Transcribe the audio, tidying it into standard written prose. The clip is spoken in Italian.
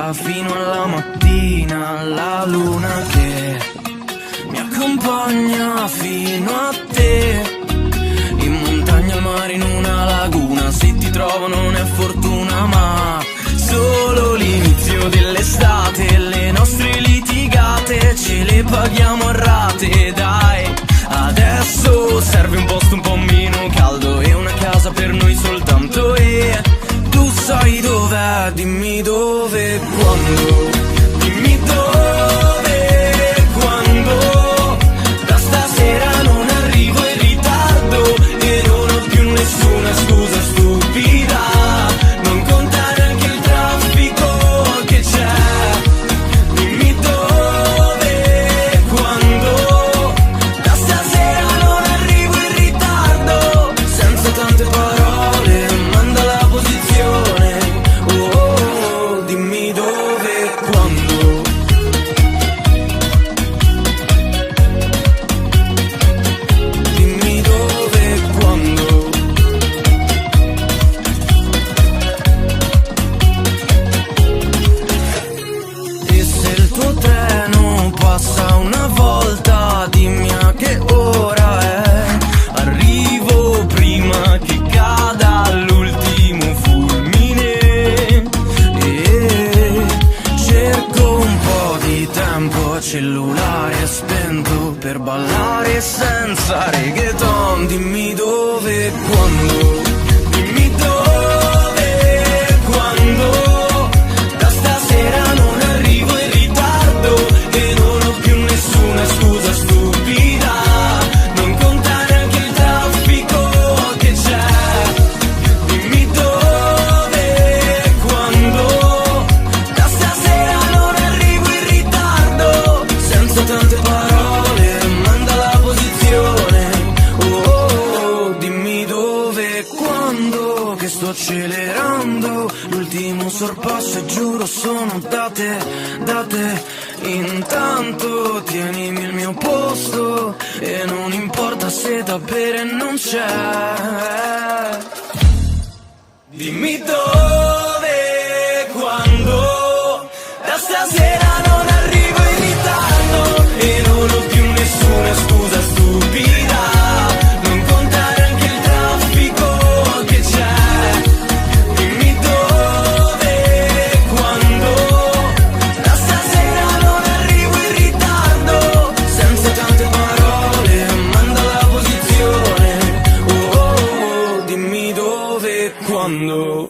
sera fino alla mattina, la luna che mi accompagna fino a te. In montagna, al mare, in una laguna, se ti trovo non è fortuna ma solo l'inizio dell'estate. Le nostre litigate ce le paghiamo a rate, dai. Adesso serve un posto un po' meno caldo e una casa per noi soltanto. E tu sai dov'è, dimmi dove, quando. Dimmi dove, quando. Da stasera non arrivo in ritardo e non ho più nessuna scusa stupida. Non contare anche il traffico che c'è. Dimmi dove, quando. Da stasera non arrivo in ritardo. Senza tante parole, manda la posizione. Oh, oh, oh, dimmi dove, quando. Dimmi dove, quando. E se il tuo treno passa una volta, dimmi a che ora è. Arrivo prima che cada l'ultimo fulmine. E cerco un po' di tempo, cellulare spento, per ballare senza reggaeton. Dimmi dove, quando. Dimmi dove, quando. Da stasera non arrivo in ritardo e non ho più nessuna scusa stupida. Non contare anche il traffico che c'è. Dimmi dove, quando. Da stasera non arrivo in ritardo. Senza tante parole, manda la posizione. Oh, oh, oh, dimmi dove, quando. Che sto accelerando, l'ultimo sorpasso e giuro sono date, date. Intanto tienimi il mio posto e non importa se da bere non c'è. Dimmi dove, quando. Da stasera non arrivo in ritardo e non ho più nessuna scusa stupida. Non contare anche il traffico che c'è. Dimmi dove, quando. Da stasera non arrivo in ritardo. Senza tante parole, manda la posizione. Oh, oh, oh, dimmi dove, quando.